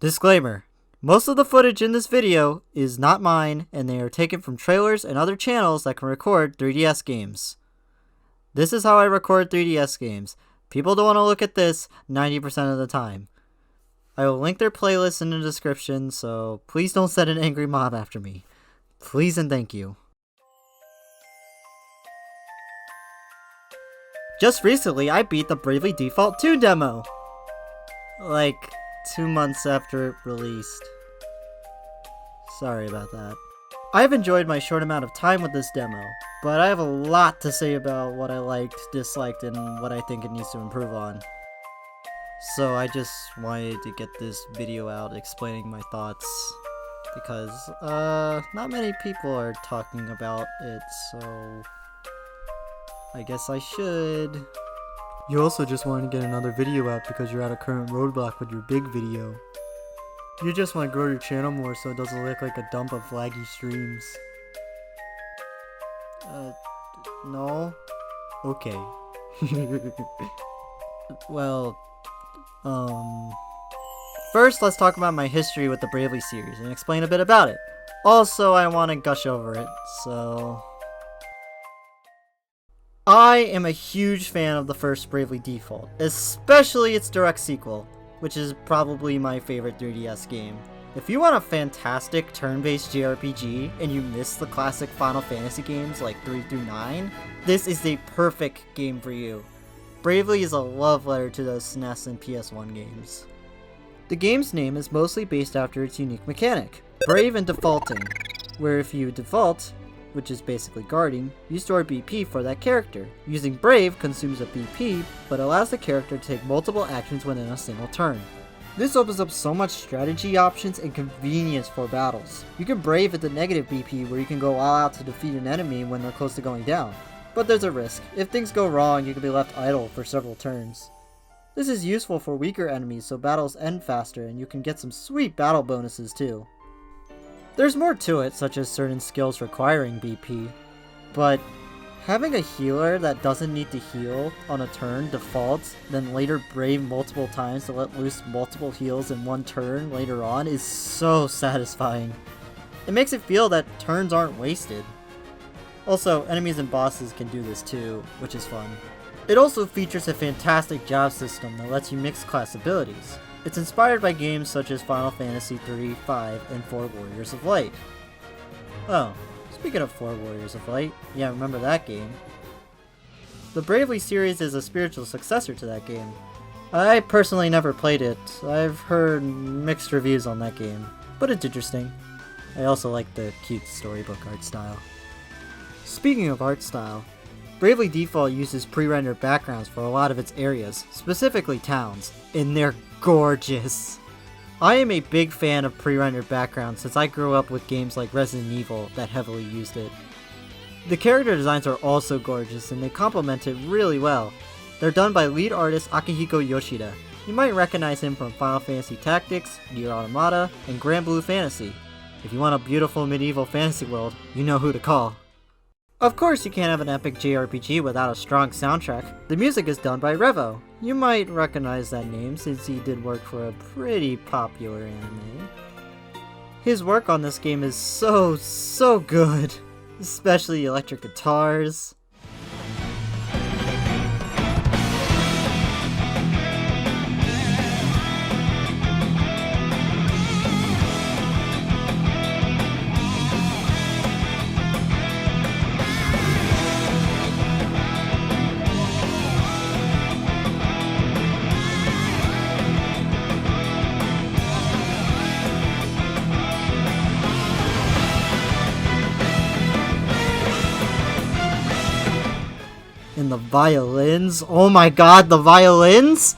Disclaimer. Most of the footage in this video is not mine, and they are taken from trailers and other channels that can record 3DS games. This is how I record 3DS games. People don't want to look at this 90% of the time. I will link their playlist in the description, so please don't send an angry mob after me. Please and thank you. Just recently, I beat the Bravely Default 2 demo. Like, 2 months after it released. Sorry about that. I've enjoyed my short amount of time with this demo, but I have a lot to say about what I liked, disliked, and what I think it needs to improve on. So I just wanted to get this video out explaining my thoughts, because not many people are talking about it, so I guess I should. You also just want to get another video out because you're at a current roadblock with your big video. You just want to grow your channel more so it doesn't look like a dump of laggy streams. No? Okay. Well, first let's talk about my history with the Bravely series and explain a bit about it. Also, I want to gush over it, so I am a huge fan of the first Bravely Default, especially its direct sequel, which is probably my favorite 3DS game. If you want a fantastic turn-based JRPG and you miss the classic Final Fantasy games like 3 through 9, this is the perfect game for you. Bravely is a love letter to those SNES and PS1 games. The game's name is mostly based after its unique mechanic, Brave and Defaulting, where if you default, which is basically guarding, you store BP for that character. Using Brave consumes a BP, but allows the character to take multiple actions within a single turn. This opens up so much strategy options and convenience for battles. You can Brave at the negative BP where you can go all out to defeat an enemy when they're close to going down. But there's a risk. If things go wrong, you can be left idle for several turns. This is useful for weaker enemies so battles end faster and you can get some sweet battle bonuses too. There's more to it, such as certain skills requiring BP, but having a healer that doesn't need to heal on a turn defaults, then later Brave multiple times to let loose multiple heals in one turn later on is so satisfying. It makes it feel that turns aren't wasted. Also, enemies and bosses can do this too, which is fun. It also features a fantastic job system that lets you mix class abilities. It's inspired by games such as Final Fantasy 3, 5, and 4 Warriors of Light. Oh, speaking of 4 Warriors of Light, yeah, remember that game. The Bravely series is a spiritual successor to that game. I personally never played it. I've heard mixed reviews on that game, but it's interesting. I also like the cute storybook art style. Speaking of art style, Bravely Default uses pre-rendered backgrounds for a lot of its areas, specifically towns, and they're gorgeous. I am a big fan of pre-rendered backgrounds since I grew up with games like Resident Evil that heavily used it. The character designs are also gorgeous and they complement it really well. They're done by lead artist Akihiko Yoshida. You might recognize him from Final Fantasy Tactics, Nier Automata, and Grand Blue Fantasy. If you want a beautiful medieval fantasy world, you know who to call. Of course, you can't have an epic JRPG without a strong soundtrack. The music is done by Revo. You might recognize that name since he did work for a pretty popular anime. His work on this game is so good, especially electric guitars. And the violins, oh my god, the violins!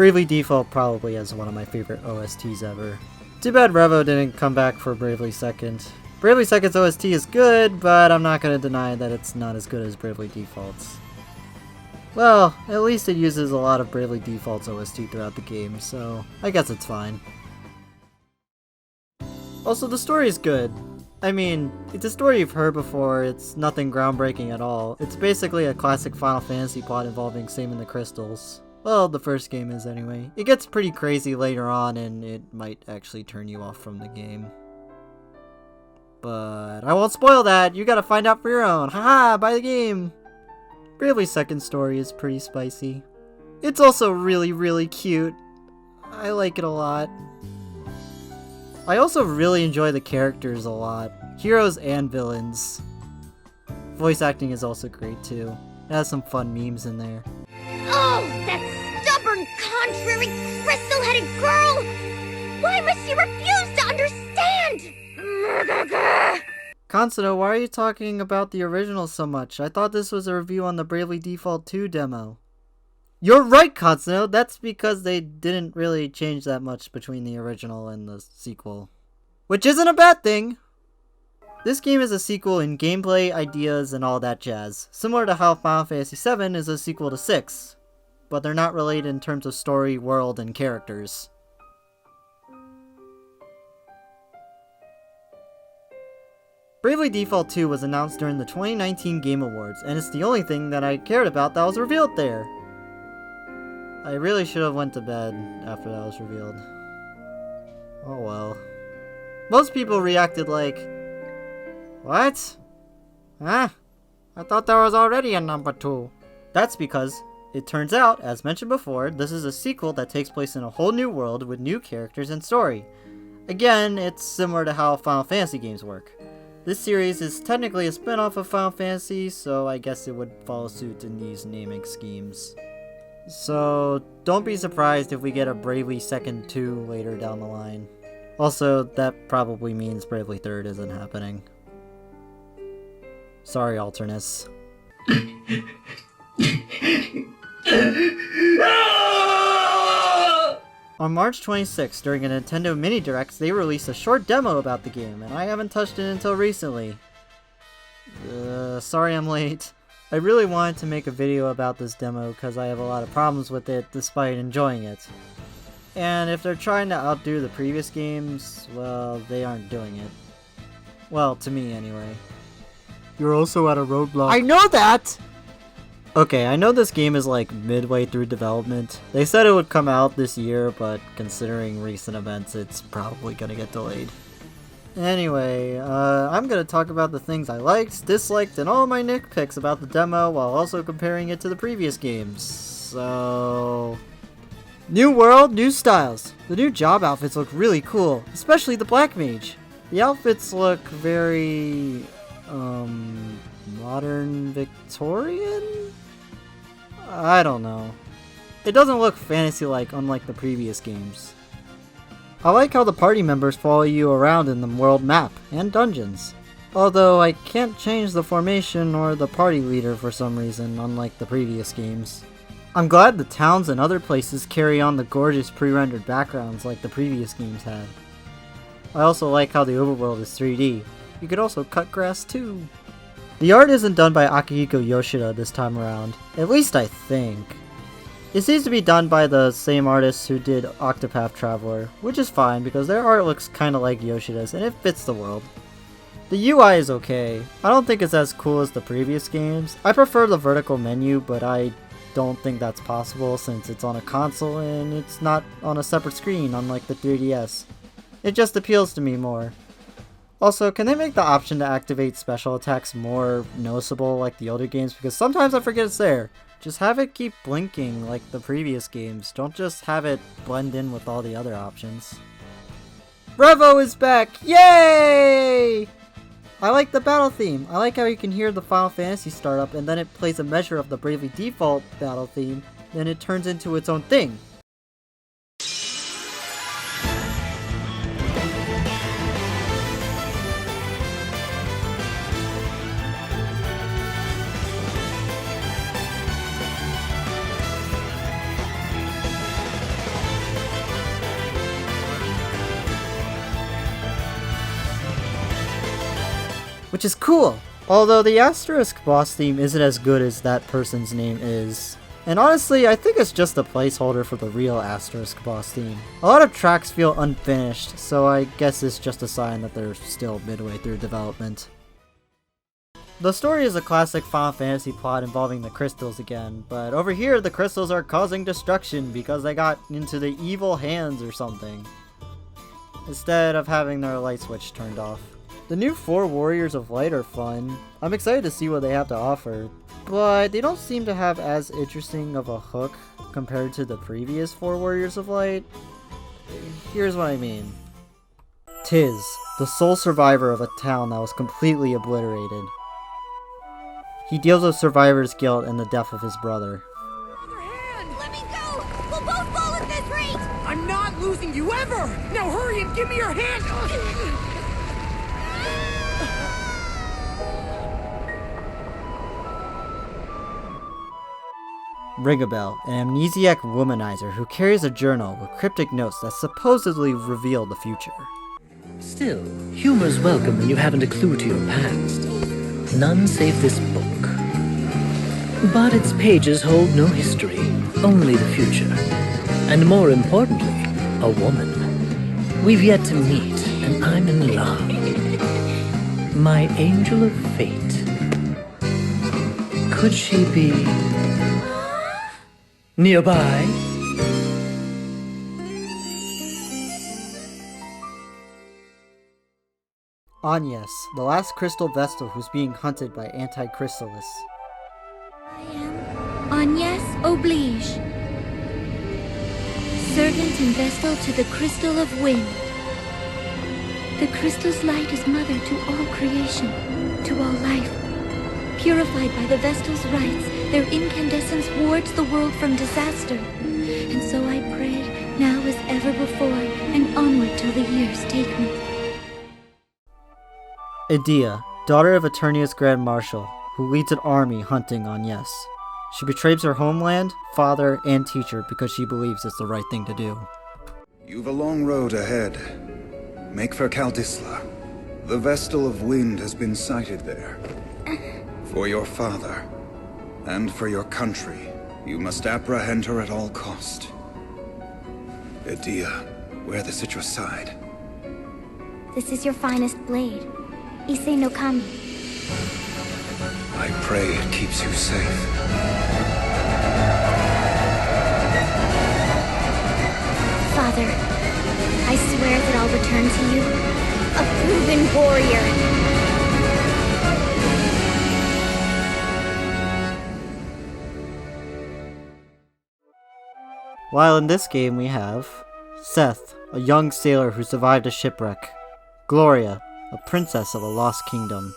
Bravely Default probably has one of my favorite OSTs ever. Too bad Revo didn't come back for Bravely Second. Bravely Second's OST is good, but I'm not going to deny that it's not as good as Bravely Default's. Well, at least it uses a lot of Bravely Default's OST throughout the game, so I guess it's fine. Also, the story is good. I mean, it's a story you've heard before, it's nothing groundbreaking at all. It's basically a classic Final Fantasy plot involving saving the crystals. Well, the first game is anyway. It gets pretty crazy later on, and it might actually turn you off from the game. But I won't spoil that, you gotta find out for your own. Haha, buy the game! Bravely Second story is pretty spicy. It's also really cute. I like it a lot. I also really enjoy the characters a lot, heroes and villains. Voice acting is also great too. It has some fun memes in there. Oh, that stubborn, contrary, crystal-headed girl! Why must she refuse to understand? Consudo, why are you talking about the original so much? I thought this was a review on the Bravely Default 2 demo. You're right, Consudo! That's because they didn't really change that much between the original and the sequel. Which isn't a bad thing! This game is a sequel in gameplay, ideas, and all that jazz. Similar to how Final Fantasy VII is a sequel to 6. But they're not related in terms of story, world, and characters. Bravely Default 2 was announced during the 2019 Game Awards, and it's the only thing that I cared about that was revealed there. I really should have went to bed after that was revealed. Oh well. Most people reacted like, "What? Huh? I thought there was already a number 2. That's because, it turns out, as mentioned before, this is a sequel that takes place in a whole new world with new characters and story. Again, it's similar to how Final Fantasy games work. This series is technically a spin-off of Final Fantasy, so I guess it would follow suit in these naming schemes. So, don't be surprised if we get a Bravely Second 2 later down the line. Also, that probably means Bravely Third isn't happening. Sorry, Alternus. On March 26th, during a Nintendo Mini Direct, they released a short demo about the game, and I haven't touched it until recently. Sorry I'm late. I really wanted to make a video about this demo because I have a lot of problems with it despite enjoying it. And if they're trying to outdo the previous games, well, they aren't doing it. Well, to me anyway. You're also at a roadblock. I know that! Okay, I know this game is like midway through development. They said it would come out this year, but considering recent events, it's probably gonna get delayed. Anyway, I'm gonna talk about the things I liked, disliked, and all my nitpicks about the demo while also comparing it to the previous games. So... New world, new styles. The new job outfits look really cool, especially the Black Mage. The outfits look very... modern Victorian? I don't know. It doesn't look fantasy-like unlike the previous games. I like how the party members follow you around in the world map and dungeons. Although I can't change the formation or the party leader for some reason, unlike the previous games. I'm glad the towns and other places carry on the gorgeous pre-rendered backgrounds like the previous games had. I also like how the overworld is 3D. You could also cut grass too. The art isn't done by Akihiko Yoshida this time around, at least I think. It seems to be done by the same artists who did Octopath Traveler, which is fine because their art looks kinda like Yoshida's and it fits the world. The UI is okay. I don't think it's as cool as the previous games. I prefer the vertical menu, but I don't think that's possible since it's on a console and it's not on a separate screen unlike the 3DS. It just appeals to me more. Also, can they make the option to activate special attacks more noticeable like the older games? Because sometimes I forget it's there. Just have it keep blinking like the previous games. Don't just have it blend in with all the other options. Revo is back! Yay! I like the battle theme. I like how you can hear the Final Fantasy startup and then it plays a measure of the Bravely Default battle theme, then it turns into its own thing. which is cool. Although the asterisk boss theme isn't as good as that person's name is. And honestly, I think it's just a placeholder for the real asterisk boss theme. A lot of tracks feel unfinished, so I guess it's just a sign that they're still midway through development. The story is a classic Final Fantasy plot involving the crystals again, but over here the crystals are causing destruction because they got into the evil hands or something, instead of having their light switch turned off. The new 4 Warriors of Light are fun. I'm excited to see what they have to offer, but they don't seem to have as interesting of a hook compared to the previous 4 Warriors of Light. Here's what I mean. Tiz, the sole survivor of a town that was completely obliterated. He deals with survivor's guilt and the death of his brother. Other hand! Let me go! We'll both fall at this rate! I'm not losing you ever! Now hurry and give me your hand! Rigabelle, an amnesiac womanizer who carries a journal with cryptic notes that supposedly reveal the future. Still, humor's welcome when you haven't a clue to your past. None save this book. But its pages hold no history, only the future. And more importantly, a woman. We've yet to meet, and I'm in love. My angel of fate. Could she be nearby? Agnes, the last crystal vestal who's being hunted by anti-crystalists. I am Agnes Oblige, servant and vestal to the Crystal of Wind. The crystal's light is mother to all creation, to all life. Purified by the vestal's rites, their incandescence wards the world from disaster. And so I pray, now as ever before, and onward till the years take me. Edea, daughter of Eternia's Grand Marshal, who leads an army hunting Agnes. She betrays her homeland, father, and teacher because she believes it's the right thing to do. You've a long road ahead. Make for Kaldisla. The Vestal of Wind has been sighted there. For your father, and for your country, you must apprehend her at all cost. Edea, wear this at your side. This is your finest blade. Ise no Kami. I pray it keeps you safe. Father, I swear that I'll return to you a proven warrior. While in this game we have Seth, a young sailor who survived a shipwreck. Gloria, a princess of a lost kingdom.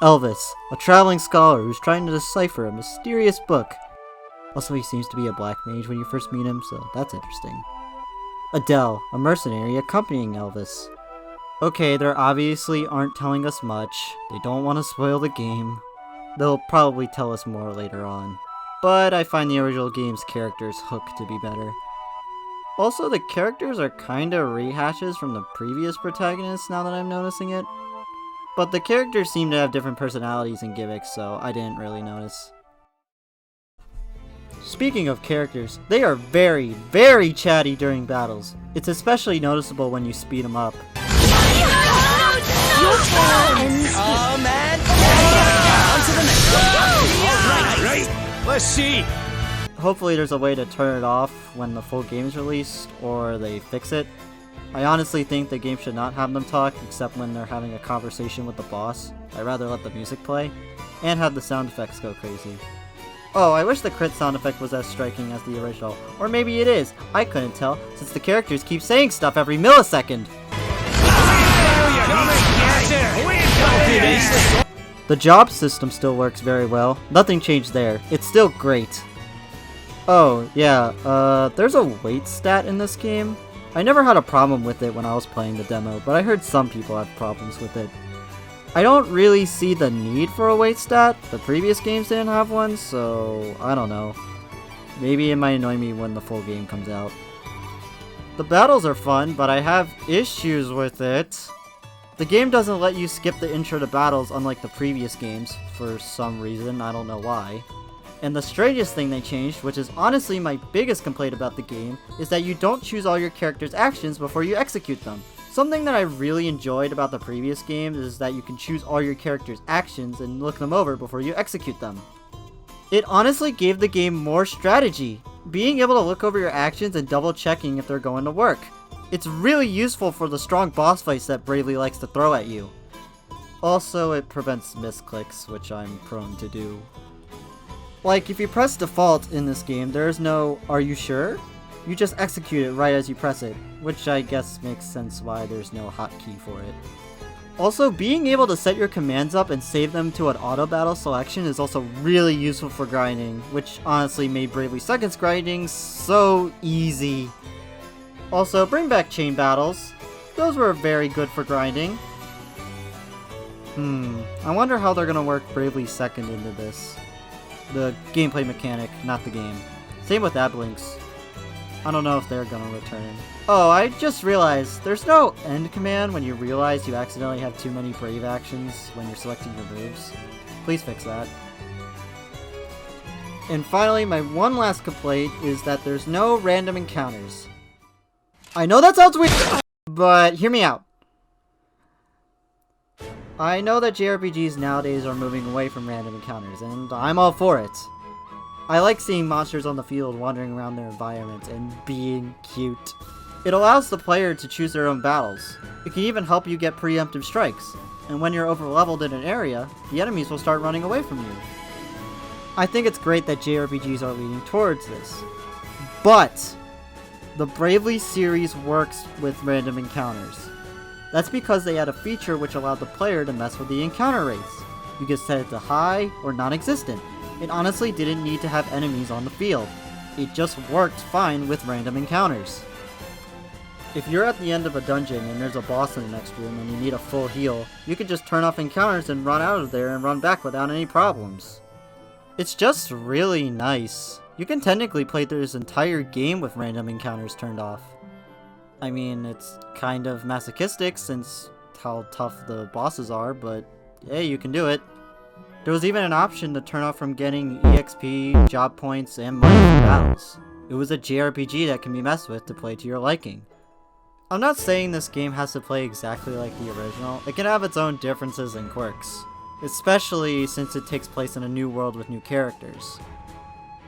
Elvis, a traveling scholar who's trying to decipher a mysterious book. Also, he seems to be a black mage when you first meet him, so that's interesting. Adele, a mercenary accompanying Elvis. Okay, they obviously aren't telling us much. They don't want to spoil the game. They'll probably tell us more later on. But I find the original game's characters' hook to be better. Also, the characters are kinda rehashes from the previous protagonists now that I'm noticing it. But the characters seem to have different personalities and gimmicks, so I didn't really notice. Speaking of characters, they are very, very chatty during battles. It's especially noticeable when you speed them up. Oh man! On to the next one! Right! Let's see! Hopefully there's a way to turn it off when the full game is released, or they fix it. I honestly think the game should not have them talk, except when they're having a conversation with the boss. I'd rather let the music play, and have the sound effects go crazy. Oh, I wish the crit sound effect was as striking as the original. Or maybe it is. I couldn't tell, since the characters keep saying stuff every millisecond. The job system still works very well. Nothing changed there. It's still great. Oh, yeah, there's a weight stat in this game. I never had a problem with it when I was playing the demo, but I heard some people have problems with it. I don't really see the need for a weight stat. The previous games didn't have one, so I don't know. Maybe it might annoy me when the full game comes out. The battles are fun, but I have issues with it. The game doesn't let you skip the intro to battles unlike the previous games, for some reason, I don't know why. And the strangest thing they changed, which is honestly my biggest complaint about the game, is that you don't choose all your character's actions before you execute them. Something that I really enjoyed about the previous games is that you can choose all your character's actions and look them over before you execute them. It honestly gave the game more strategy, being able to look over your actions and double checking if they're going to work. It's really useful for the strong boss fights that Bravely likes to throw at you. Also, it prevents misclicks, which I'm prone to do. Like, if you press default in this game, there is no "are you sure?" You just execute it right as you press it, which I guess makes sense why there's no hotkey for it. Also, being able to set your commands up and save them to an auto battle selection is also really useful for grinding, which honestly made Bravely Second's grinding so easy. Also, bring back chain battles. Those were very good for grinding. I wonder how they're gonna work Bravely Second into this. The gameplay mechanic, not the game. Same with Ablinks. I don't know if they're gonna return. Oh, I just realized there's no end command when you realize you accidentally have too many brave actions when you're selecting your moves. Please fix that. And finally, my one last complaint is that there's no random encounters. I know that sounds weird, but hear me out. I know that JRPGs nowadays are moving away from random encounters, and I'm all for it. I like seeing monsters on the field wandering around their environment and being cute. It allows the player to choose their own battles. It can even help you get preemptive strikes, and when you're overleveled in an area, the enemies will start running away from you. I think it's great that JRPGs are leaning towards this. But the Bravely series works with random encounters. That's because they had a feature which allowed the player to mess with the encounter rates. You could set it to high or non-existent. It honestly didn't need to have enemies on the field. It just worked fine with random encounters. If you're at the end of a dungeon and there's a boss in the next room and you need a full heal, you can just turn off encounters and run out of there and run back without any problems. It's just really nice. You can technically play through this entire game with random encounters turned off. I mean, it's kind of masochistic since how tough the bosses are, but hey, you can do it. There was even an option to turn off from getting EXP, job points, and money from battles. It was a JRPG that can be messed with to play to your liking. I'm not saying this game has to play exactly like the original. It can have its own differences and quirks, especially since it takes place in a new world with new characters.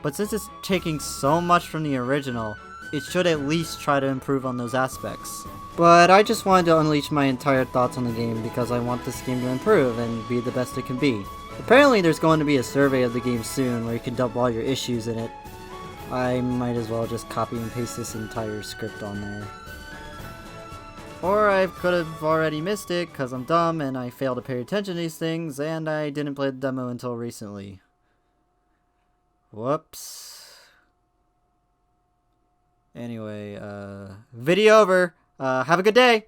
But since it's taking so much from the original, it should at least try to improve on those aspects. But I just wanted to unleash my entire thoughts on the game because I want this game to improve and be the best it can be. Apparently there's going to be a survey of the game soon where you can dump all your issues in it. I might as well just copy and paste this entire script on there. Or I could have already missed it because I'm dumb and I fail to pay attention to these things and I didn't play the demo until recently. Whoops. Anyway, video over. Have a good day!